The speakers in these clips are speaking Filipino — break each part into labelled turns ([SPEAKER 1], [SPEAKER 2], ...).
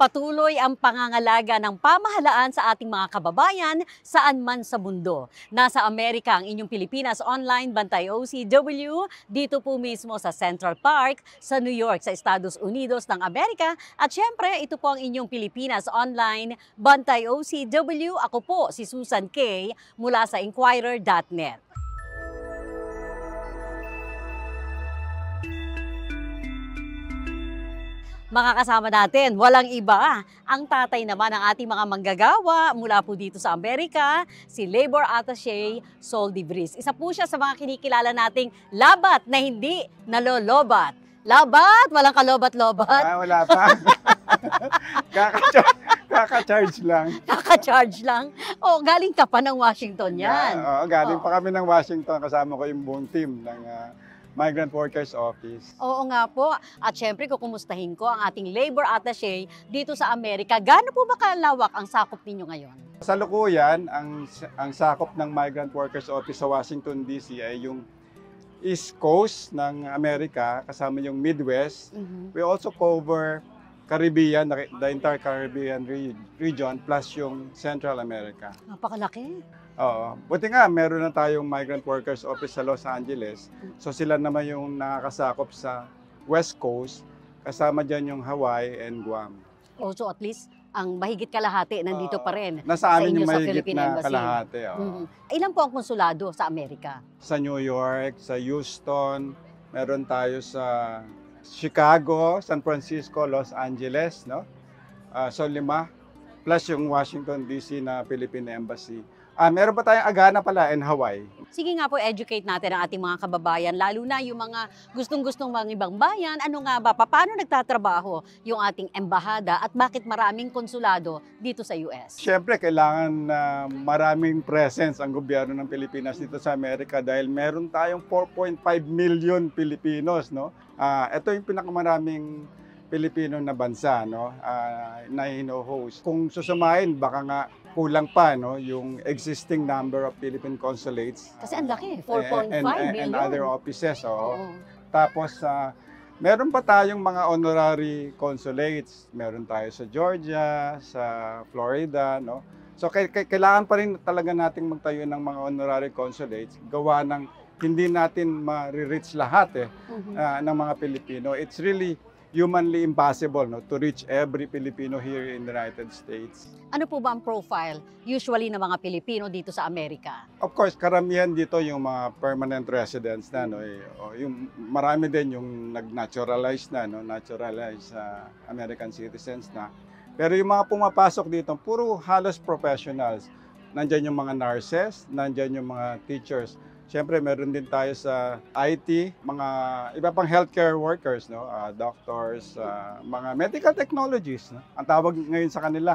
[SPEAKER 1] Patuloy ang pangangalaga ng pamahalaan sa ating mga kababayan saan man sa mundo. Nasa Amerika ang inyong Pilipinas Online Bantay OCW, dito po mismo sa Central Park, sa New York, sa Estados Unidos ng Amerika. At syempre, ito po ang inyong Pilipinas Online Bantay OCW. Ako po si Susan K. mula sa Inquirer.net. Makakasama natin, walang iba, ang tatay naman ng ating mga manggagawa mula po dito sa Amerika, si Labor Attaché Sol Dibris. Isa po siya sa mga kinikilala nating labat na hindi nalolobat. Labat, walang kalobat-lobat.
[SPEAKER 2] Wala pa. Kaka-charge lang.
[SPEAKER 1] Kaka-charge lang. O, galing ka pa ng Washington yan.
[SPEAKER 2] Galing pa kami ng Washington. Kasama ko yung buong team ng Migrant Workers Office.
[SPEAKER 1] Oo nga po. At syempre, kukumustahin ko ang ating Labor Attaché dito sa Amerika. Gaano po ba kalawak ang sakop ninyo ngayon?
[SPEAKER 2] Sa lukuyan, ang sakop ng Migrant Workers Office sa Washington, D.C. ay yung East Coast ng Amerika, kasama yung Midwest. We also cover Caribbean, the entire Caribbean region, plus yung Central America.
[SPEAKER 1] Napakalaki.
[SPEAKER 2] Oo. Buti nga, meron na tayong Migrant Workers Office sa Los Angeles. So sila naman yung nakakasakop sa West Coast, kasama dyan yung Hawaii and Guam.
[SPEAKER 1] Oh, so at least, ang mahigit kalahati nandito pa rin
[SPEAKER 2] nasa amin yung
[SPEAKER 1] sa
[SPEAKER 2] mahigit
[SPEAKER 1] Philippine
[SPEAKER 2] na
[SPEAKER 1] Embassy.
[SPEAKER 2] kalahati.
[SPEAKER 1] Ilan po ang konsulado sa Amerika?
[SPEAKER 2] Sa New York, sa Houston, meron tayo sa Chicago, San Francisco, Los Angeles, no? So 5, plus yung Washington DC na Philippine Embassy. Meron pa tayong Agana pala in Hawaii.
[SPEAKER 1] Sige nga po, educate natin ang ating mga kababayan, lalo na yung mga gustong-gustong mga ibang bayan. Ano nga ba, paano nagtatrabaho yung ating embahada at bakit maraming konsulado dito sa US?
[SPEAKER 2] Siyempre, kailangan maraming presence ang gobyerno ng Pilipinas dito sa Amerika dahil meron tayong 4.5 million Pilipinos, no? Ito yung pinakamaraming Pilipino na bansa, no? Na hino-host. Kung susumahin, baka nga kulang pa, no, yung existing number of Philippine consulates.
[SPEAKER 1] Kasi ang laki, 4.5 million.
[SPEAKER 2] And other offices. Tapos, meron pa tayong mga honorary consulates. Meron tayo sa Georgia, sa Florida, no? So, kailangan pa rin talaga nating magtayo ng mga honorary consulates. Gawa ng hindi natin ma-reach lahat ng mga Pilipino. It's really humanly impossible, no, to reach every Filipino here in the United States.
[SPEAKER 1] Ano po ba ang profile usually ng mga Pilipino dito sa Amerika?
[SPEAKER 2] Of course, karamihan dito yung mga permanent residents na, no, yung marami din yung nag-naturalize na, no, naturalized American citizens na. Pero yung mga pumapasok dito, puro halos professionals. Nandyan yung mga nurses, nandyan yung mga teachers. Siyempre, meron din tayo sa IT, mga iba pang healthcare workers, no? Doctors, mga medical technologies. No? Ang tawag ngayon sa kanila,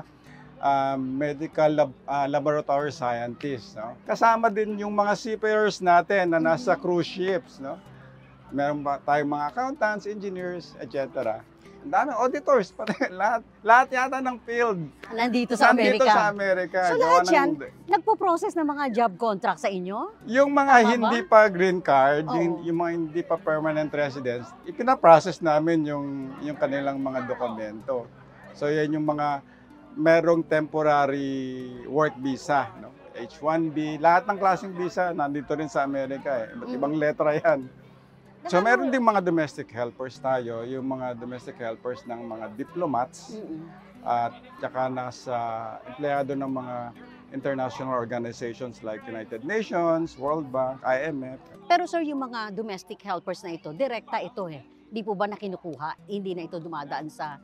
[SPEAKER 2] medical laboratory scientists. No? Kasama din yung mga seafarers natin na nasa cruise ships. No? Meron pa tayong mga accountants, engineers, etc. Ang daming auditors, lahat yata ng field.
[SPEAKER 1] Nandito sa
[SPEAKER 2] Amerika.
[SPEAKER 1] So lahat yan, nagpo-process ng mga job contract sa inyo?
[SPEAKER 2] Yung mga hindi pa green card, yung mga hindi pa permanent residents, ipina-process namin yung kanilang mga dokumento. So yan yung mga merong temporary work visa, no? H-1B, lahat ng klaseng visa nandito rin sa Amerika. Iba't ibang letra yan. So meron din mga domestic helpers tayo, yung mga domestic helpers ng mga diplomats at saka nasa empleyado ng mga international organizations like United Nations, World Bank, IMF.
[SPEAKER 1] Pero sir, yung mga domestic helpers na ito, direkta ito Di po ba na kinukuha? Hindi na ito dumadaan sa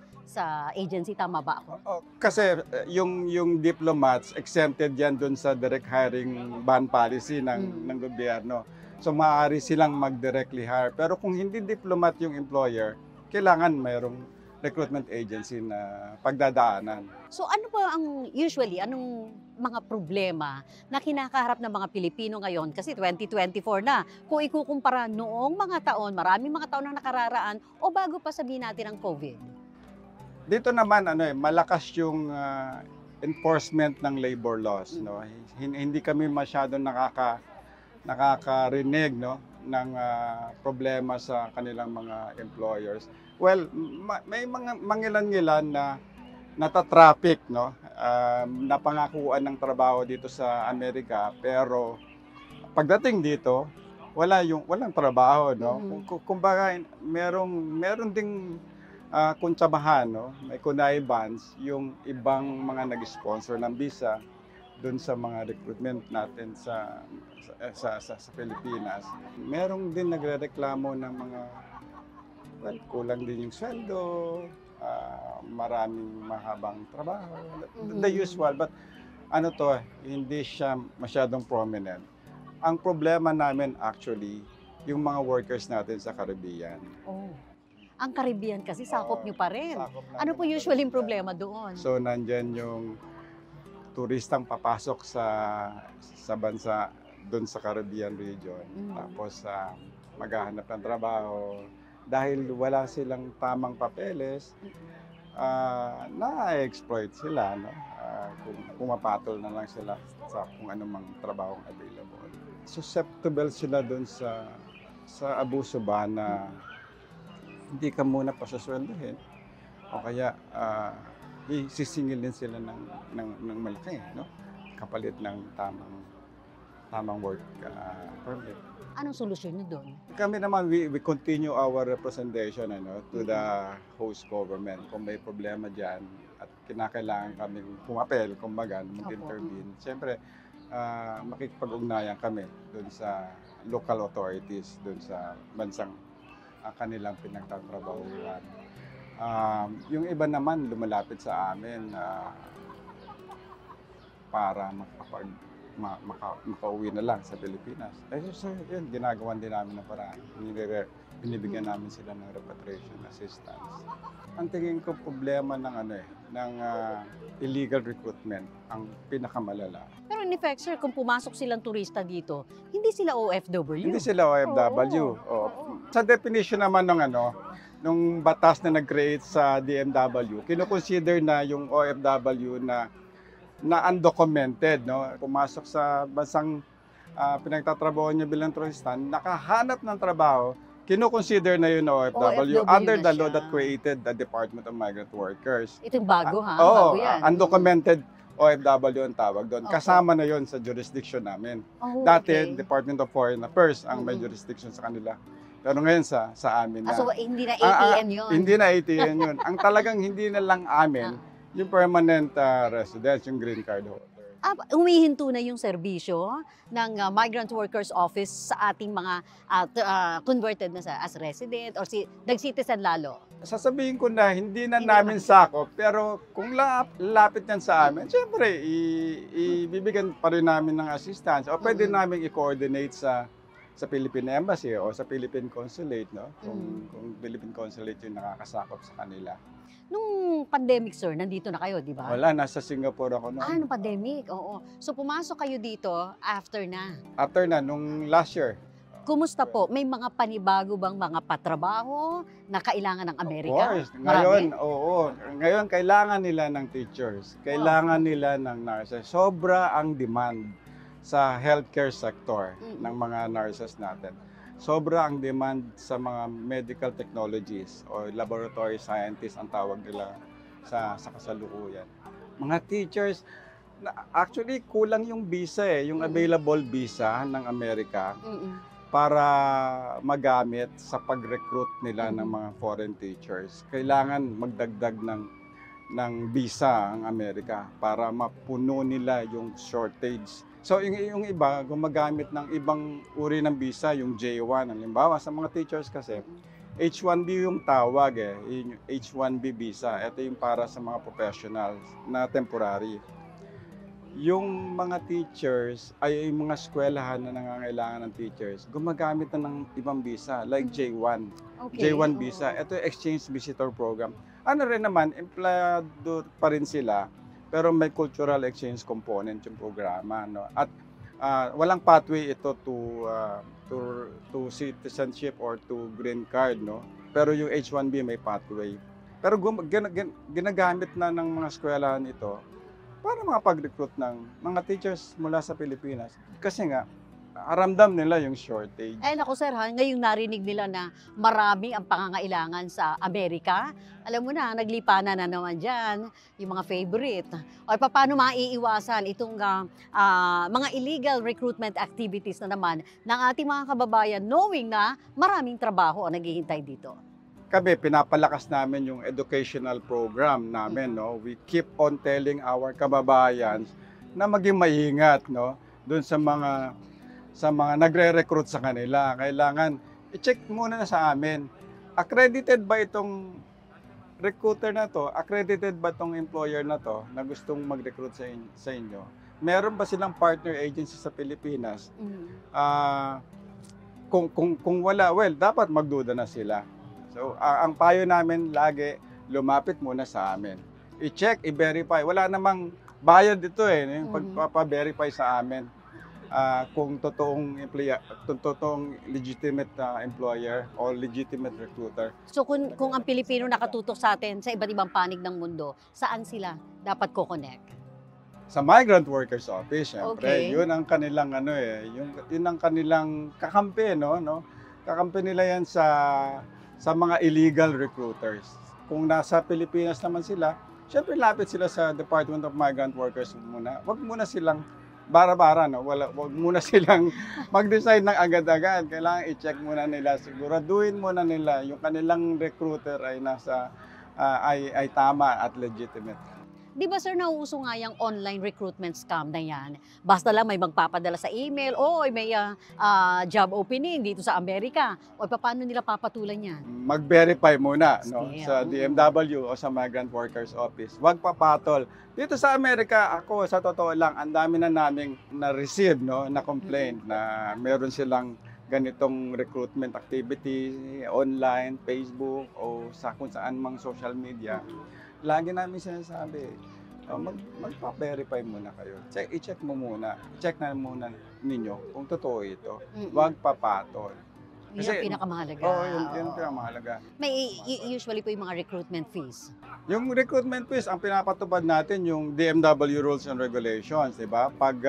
[SPEAKER 1] agency, tama ba ako?
[SPEAKER 2] Kasi yung diplomats, exempted yan dun sa direct hiring ban policy ng gobyerno. So maaari silang mag-directly hire. Pero kung hindi diplomat yung employer, kailangan mayroong recruitment agency na pagdadaanan.
[SPEAKER 1] So ano ba ang anong mga problema na kinakaharap ng mga Pilipino ngayon? Kasi 2024 na. Kung ikukumpara noong mga taon, maraming mga taon na nakararaan o bago pa sabihin natin ang COVID?
[SPEAKER 2] Dito naman malakas yung enforcement ng labor laws. No? Hindi kami masyadong nakakarinig, no, ng problema sa kanilang mga employers. Well, may mga mangilan-ngilan na natatraffic, no? Napangakuan ng trabaho dito sa Amerika, pero pagdating dito, walang trabaho, no? Kumbaga, meron ding kuntsabahan, no? May connivance yung ibang mga nag-sponsor ng visa doon sa mga recruitment natin sa Pilipinas. Merong din nagrereklamo ng mga kulang din yung sweldo, maraming mahabang trabaho, the usual. But hindi siya masyadong prominent. Ang problema namin actually, yung mga workers natin sa Caribbean.
[SPEAKER 1] Oh. Ang Caribbean kasi sakop nyo pa rin. Ano po
[SPEAKER 2] namin
[SPEAKER 1] usually yung
[SPEAKER 2] Caribbean.
[SPEAKER 1] problema doon?
[SPEAKER 2] So nandyan yung turistang papasok sa bansa doon sa Caribbean region. Tapos maghahanap ng trabaho. Dahil wala silang tamang papeles, na-exploit sila. No? Kung pumapatol na lang sila sa kung anumang trabahong available. Susceptible sila doon sa abuso ba na hindi ka muna pasasweldohin o kaya sisingilin sila ng malaki, no? Kapalit ng tamang work permit.
[SPEAKER 1] Anong solusyon nyo doon?
[SPEAKER 2] Kami naman, we continue our representation to the host government. Kung may problema dyan at kinakailangan kami pumapel, kumbaga, mag-intervene. Siyempre, makikipag-ugnayan kami doon sa local authorities, doon sa bansang kanilang pinagtatrabahuan. Yung iba naman lumalapit sa amin para makauwi na lang sa Pilipinas. So yun, ginagawan din namin ng paraan. Binibigyan namin sila ng repatriation assistance. Ang tingin ko problema ng illegal recruitment ang pinakamalala.
[SPEAKER 1] Pero in effect, sir, kung pumasok silang turista dito, hindi sila OFW.
[SPEAKER 2] Hindi sila OFW. Oo. Sa definition naman nung batas na nag-create sa DMW, kino-consider na yung OFW na undocumented, no? Pumasok sa bansang pinagtatrabaho niya bilang turista, nakahanap ng trabaho, kino-consider na yun OFW under the law that created the Department of Migrant Workers.
[SPEAKER 1] Ito yung bago, ha?
[SPEAKER 2] Oo,
[SPEAKER 1] Bago yan.
[SPEAKER 2] undocumented OFW ang tawag doon. Kasama na yon sa jurisdiction namin. Dati, Department of Foreign Affairs ang may jurisdiction sa kanila. Pero ngayon sa amin na.
[SPEAKER 1] So, hindi na ATN yun?
[SPEAKER 2] Hindi na ATN yun. Ang talagang hindi na lang amin, yung permanent residence, yung green card holder.
[SPEAKER 1] Humihinto na yung serbisyo ng Migrant Workers Office sa ating mga converted na as resident or nag-citizen lalo?
[SPEAKER 2] Sasabihin ko na hindi na namin sakop, pero kung lapit yan sa amin, siyempre, ibibigyan pa rin namin ng assistance o pwede namin i-coordinate sa Philippine Embassy o sa Philippine Consulate, no? Kung Philippine Consulate yung nakakasakop sa kanila.
[SPEAKER 1] Nung pandemic, sir, nandito na kayo, di ba?
[SPEAKER 2] Wala, nasa Singapore ako noon.
[SPEAKER 1] Nung pandemic, oo. So, pumasok kayo dito after na.
[SPEAKER 2] After na, nung last year.
[SPEAKER 1] Kumusta po? May mga panibago bang mga patrabaho na kailangan ng Amerika?
[SPEAKER 2] Of course. Ngayon, Ngayon, kailangan nila ng teachers. Kailangan nila ng nurses. Sobra ang demand sa healthcare sector ng mga nurses natin. Sobra ang demand sa mga medical technologies o laboratory scientists ang tawag nila sa kasalukuyan. Mga teachers, actually kulang yung visa yung available visa ng Amerika para magamit sa pag-recruit nila ng mga foreign teachers. Kailangan magdagdag ng visa ang Amerika para mapuno nila yung shortage. So yung iba, gumagamit ng ibang uri ng visa, yung J1. Halimbawa, sa mga teachers kasi, H1B yung tawag yung H1B visa. Ito yung para sa mga professionals na temporary. Yung mga teachers, ay yung mga eskwelahan na nangangailangan ng teachers, gumagamit na ng ibang visa, like J1. J1 visa. Ito yung exchange visitor program. Ano rin naman, empleyado pa rin sila, pero may cultural exchange component yung programa, no? At walang pathway ito to citizenship or to green card, no? Pero yung H1B may pathway. Pero ginagamit na ng mga eskwelahan ito para makapag-recruit ng mga teachers mula sa Pilipinas. Kasi nga, ramdam nila yung shortage.
[SPEAKER 1] Ay naku sir ha, ngayong narinig nila na marami ang pangangailangan sa Amerika. Alam mo na, naglipanan na naman dyan yung mga favorite. O paano maiiwasan itong mga illegal recruitment activities na naman ng ating mga kababayan knowing na maraming trabaho ang naghihintay dito.
[SPEAKER 2] Kami, pinapalakas namin yung educational program namin. No? We keep on telling our kababayan na maging maingat, no? Doon sa mga nagre-recruit sa kanila. Kailangan i-check muna sa amin. Accredited ba itong recruiter na to? Accredited ba itong employer na to na gustong mag-recruit sa inyo? Meron ba silang partner agency sa Pilipinas? Kung wala, well, dapat magduda na sila. So, ang payo namin lagi, lumapit muna sa amin. I-check, i-verify. Wala namang bayad ito yung pagpapa-verify sa amin. Kung totoong legitimate employer or legitimate recruiter.
[SPEAKER 1] So kung ang Pilipino nakatutok sa atin sa iba't ibang panig ng mundo, saan sila dapat ko-connect?
[SPEAKER 2] Sa Migrant Workers Office, syempre.
[SPEAKER 1] Okay.
[SPEAKER 2] Yun ang kanilang yun ang kanilang kakampi, no? Kakampi nila yan sa mga illegal recruiters. Kung nasa Pilipinas naman sila, syempre lapit sila sa Department of Migrant Workers muna. Wag muna silang bara-bara, no? Wag muna silang mag-decide ng agad-agad. Kailangan i-check muna nila, siguraduhin muna nila yung kanilang recruiter ay ay tama at legitimate.
[SPEAKER 1] Di ba sir, nauuso nga yung online recruitment scam na yan? Basta lang may magpapadala sa email, may job opening dito sa Amerika. O paano nila papatulan yan?
[SPEAKER 2] Mag-verify muna, no?
[SPEAKER 1] Still.
[SPEAKER 2] Sa DMW o sa Migrant Workers Office. Huwag papatol. Dito sa Amerika, ako sa totoo lang, ang dami na naming na-receive, no, na complaint na meron silang ganitong recruitment activity online, Facebook o sa kung saan mang social media. Lagi namin sinasabi, magpa-verify muna kayo. I-check mo muna. I-check na muna ninyo kung totoo ito. Huwag papatol.
[SPEAKER 1] Yun ang pinakamahalaga.
[SPEAKER 2] Yun ang pinakamahalaga.
[SPEAKER 1] May usually po yung mga recruitment fees.
[SPEAKER 2] Yung recruitment fees, ang pinapatupad natin yung DMW Rules and Regulations, di ba? Pag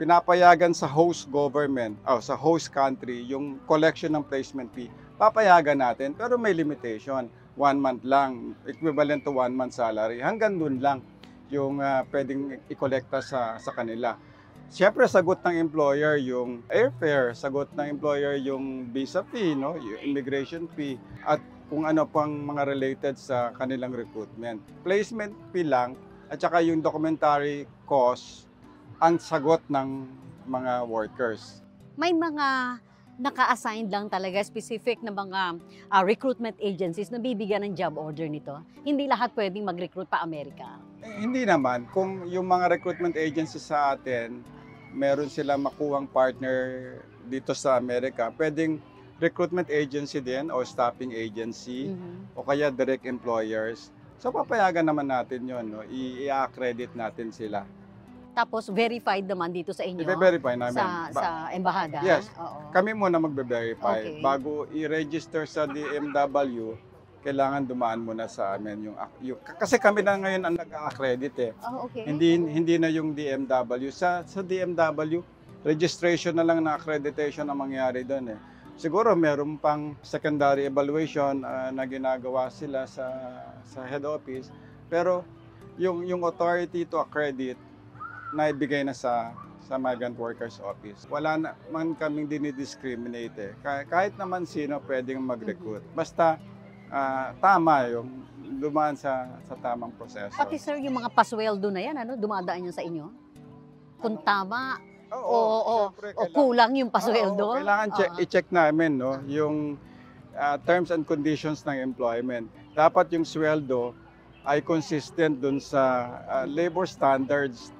[SPEAKER 2] pinapayagan sa host government, sa host country, yung collection ng placement fee, papayagan natin, pero may limitation. 1 month lang, equivalent to 1 month salary. Hanggang dun lang yung pwedeng i-collecta sa kanila. Siyempre, sagot ng employer yung airfare, sagot ng employer yung visa fee, no? Yung immigration fee, at kung ano pang mga related sa kanilang recruitment. Placement fee lang, at saka yung documentary cost, ang sagot ng mga workers.
[SPEAKER 1] May mga naka-assign lang talaga specific na mga recruitment agencies na bibigyan ng job order nito. Hindi lahat pwedeng mag-recruit pa Amerika.
[SPEAKER 2] Hindi naman. Kung yung mga recruitment agencies sa atin, meron silang makuhang partner dito sa Amerika, pwedeng recruitment agency din o staffing agency o kaya direct employers. So papayagan naman natin yun, no? I-accredit natin sila.
[SPEAKER 1] Tapos verified naman dito sa inyo?
[SPEAKER 2] I-verify namin.
[SPEAKER 1] Sa embahada?
[SPEAKER 2] Yes.
[SPEAKER 1] Oo.
[SPEAKER 2] Kami muna magbe-verify.
[SPEAKER 1] Okay.
[SPEAKER 2] Bago i-register sa DMW, kailangan dumaan muna sa amin yung kasi kami na ngayon ang nag-accredit
[SPEAKER 1] Okay.
[SPEAKER 2] Hindi na yung DMW. Sa DMW, registration na lang na accreditation ang mangyayari doon Siguro meron pang secondary evaluation na ginagawa sila sa head office. Pero yung authority to accredit, naibigay na sa Migrant Workers Office. Wala na man kaming dinidiscriminate Kahit naman sino pwedeng mag-recruit. Basta tama yung dumaan sa tamang proseso.
[SPEAKER 1] Pati sir, yung mga pasweldo na yan, dumadaan yan sa inyo? Kung tama, o kulang yung pasweldo?
[SPEAKER 2] Kailangan i-check namin yung terms and conditions ng employment. Dapat yung sweldo ay consistent dun sa labor standards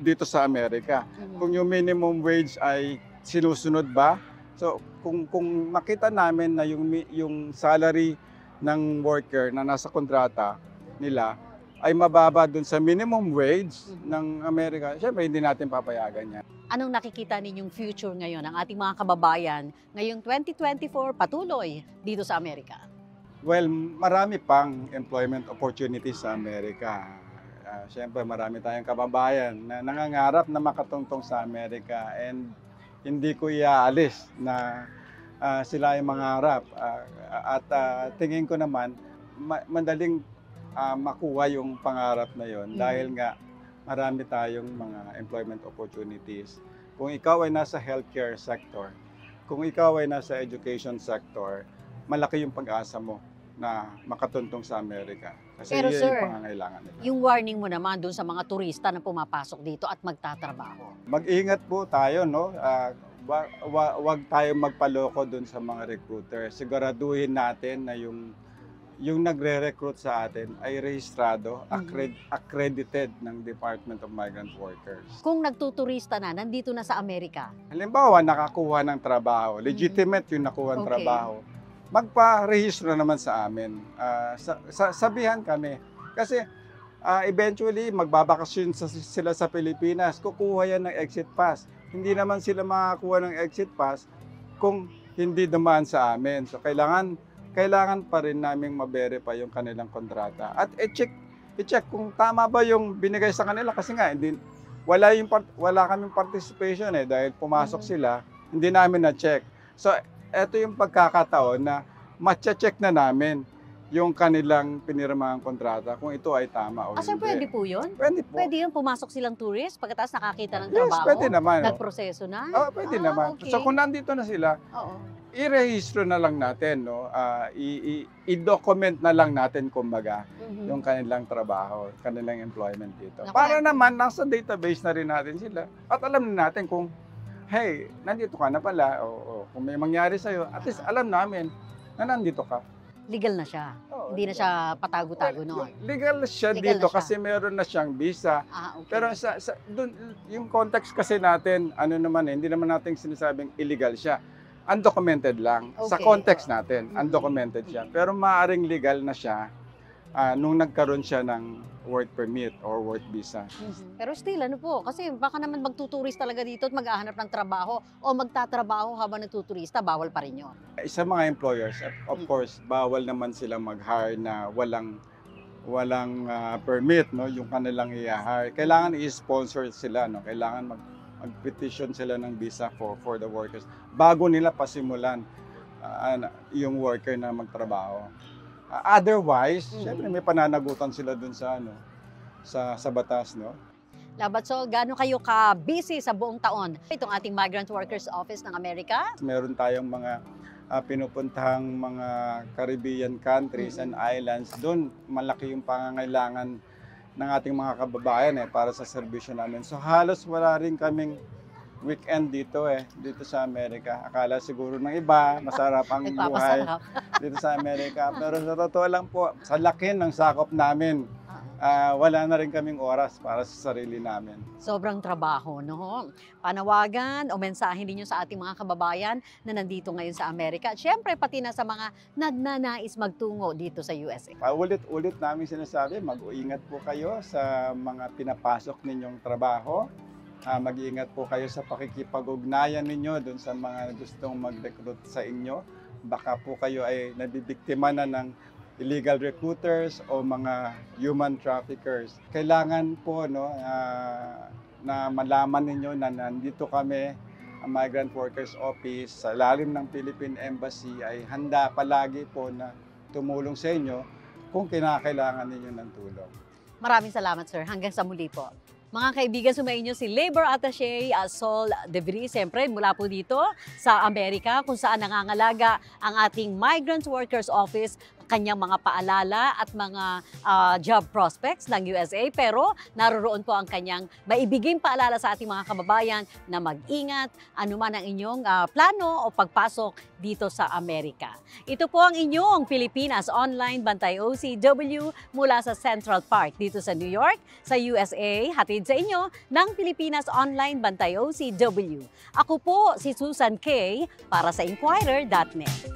[SPEAKER 2] dito sa Amerika. Kung yung minimum wage ay sinusunod ba? So kung makita namin na yung salary ng worker na nasa kontrata nila ay mababa dun sa minimum wage ng Amerika, syempre hindi natin papayagan yan.
[SPEAKER 1] Anong nakikita ninyong future ngayon ng ating mga kababayan ngayong 2024 patuloy dito sa Amerika?
[SPEAKER 2] Well, marami pang employment opportunities sa Amerika. Siyempre, marami tayong kababayan na nangangarap na makatungtong sa Amerika. And hindi ko iaalis na sila yung mangarap. Tingin ko naman, madaling makuha yung pangarap na yon dahil nga marami tayong mga employment opportunities. Kung ikaw ay nasa healthcare sector, kung ikaw ay nasa education sector, malaki yung pag-asa mo na makatuntong sa Amerika. Kasi
[SPEAKER 1] Pero
[SPEAKER 2] yun
[SPEAKER 1] sir,
[SPEAKER 2] yung pangangailangan nila.
[SPEAKER 1] Yung warning mo naman dun sa mga turista na pumapasok dito at magtatrabaho.
[SPEAKER 2] Mag-ingat po tayo, no? Wag tayong magpaloko dun sa mga recruiter. Siguraduhin natin na yung nagre-recruit sa atin ay rehistrado, accredited ng Department of Migrant Workers.
[SPEAKER 1] Kung nagtuturista na, nandito na sa Amerika.
[SPEAKER 2] Halimbawa, nakakuha ng trabaho, legitimate yung nakuha ng
[SPEAKER 1] Okay.
[SPEAKER 2] trabaho, magpa-rehistro naman sa amin. Sabihan kami. Kasi eventually, magbabakasyon sila sa Pilipinas, kukuha yan ng exit pass. Hindi naman sila makakuha ng exit pass kung hindi dumaan sa amin. So, kailangan pa rin naming ma-verify yung kanilang kontrata. At i-check kung tama ba yung binigay sa kanila. Kasi nga, wala kaming participation dahil pumasok sila, hindi namin na-check. So, ito yung pagkakataon na matcha-check na namin yung kanilang pinirmahang kontrata kung ito ay tama o
[SPEAKER 1] Sir,
[SPEAKER 2] hindi.
[SPEAKER 1] pwede po yun?
[SPEAKER 2] Pwede po.
[SPEAKER 1] Pwede yun, pumasok silang tourist, pagkatapos nakakita ng
[SPEAKER 2] Yes,
[SPEAKER 1] trabaho,
[SPEAKER 2] pwede naman.
[SPEAKER 1] nagproseso na?
[SPEAKER 2] Pwede naman.
[SPEAKER 1] Okay.
[SPEAKER 2] So kung nandito na sila,
[SPEAKER 1] Oo.
[SPEAKER 2] i-rehistro na lang natin, no? I-document na lang natin kumbaga
[SPEAKER 1] Mhm.
[SPEAKER 2] yung kanilang trabaho, kanilang employment dito.
[SPEAKER 1] Naku,
[SPEAKER 2] Para naman nasa database na rin natin sila. At alam na natin kung hey, nandito ka na pala o kung may mangyari sa'yo, at least alam namin na nandito ka.
[SPEAKER 1] Legal na siya.
[SPEAKER 2] Oo,
[SPEAKER 1] Hindi na siya patago-tago noon.
[SPEAKER 2] Legal siya
[SPEAKER 1] Legal
[SPEAKER 2] dito
[SPEAKER 1] na siya.
[SPEAKER 2] kasi meron na siyang visa.
[SPEAKER 1] Okay.
[SPEAKER 2] Pero dun, yung context kasi natin, hindi naman natin sinasabing illegal siya. Undocumented lang. Sa
[SPEAKER 1] Okay.
[SPEAKER 2] context natin, undocumented siya. Pero maaaring legal na siya nung nagkaroon siya ng work permit or work visa.
[SPEAKER 1] Pero still, ano po, kasi baka naman magtuturist talaga dito at maghahanap ng trabaho o magtatrabaho habang nagtuturista, bawal pa rin yun.
[SPEAKER 2] Sa mga employers, of course, bawal naman silang mag-hire na walang permit, no, yung kanilang i-hire. Kailangan i-sponsor sila, no. Kailangan mag-petition sila ng visa for the workers bago nila pasimulan yung worker na magtrabaho. Otherwise, syempre may pananagutan sila dun sa batas, no.
[SPEAKER 1] Labatsol, gaano kayo ka-busy sa buong taon? Itong ating Migrant Workers Office ng Amerika?
[SPEAKER 2] Meron tayong mga pinupuntahang mga Caribbean countries and islands. Doon malaki yung pangangailangan ng ating mga kababayan para sa serbisyo namin. So halos wala rin kaming weekend dito sa Amerika. Akala siguro ng iba, masarap ang buhay
[SPEAKER 1] Nagpapasarap.
[SPEAKER 2] dito sa Amerika. Pero sa totoo lang po, sa laki ng sakop namin, wala na rin kaming oras para sa sarili namin.
[SPEAKER 1] Sobrang trabaho, no? Panawagan o mensahe ninyo sa ating mga kababayan na nandito ngayon sa Amerika. At syempre, pati na sa mga nagnanais magtungo dito sa USA.
[SPEAKER 2] Paulit-ulit namin sinasabi, mag-uingat po kayo sa mga pinapasok ninyong trabaho. Mag-iingat po kayo sa pakikipag-ugnayan ninyo dun sa mga gustong mag-recruit sa inyo. Baka po kayo ay nabibiktima na ng illegal recruiters o mga human traffickers. Kailangan po na malaman ninyo na nandito kami, ang Migrant Workers Office, sa lalim ng Philippine Embassy ay handa palagi po na tumulong sa inyo kung kinakailangan ninyo ng tulong.
[SPEAKER 1] Maraming salamat, sir. Hanggang sa muli po. Mga kaibigan, sumainyo si Labor Attaché Sol De Vries, siyempre mula po dito sa Amerika kung saan nangangalaga ang ating Migrant Workers Office, kanyang mga paalala at mga job prospects ng USA. Pero naroroon po ang kanyang maibiging paalala sa ating mga kababayan na mag-ingat anuman ang inyong plano o pagpasok dito sa Amerika. Ito po ang inyong Pilipinas Online Bantay OCW mula sa Central Park dito sa New York, sa USA. Hatid sa inyo ng Pilipinas Online Bantay OCW. Ako po si Susan K para sa Inquirer.net.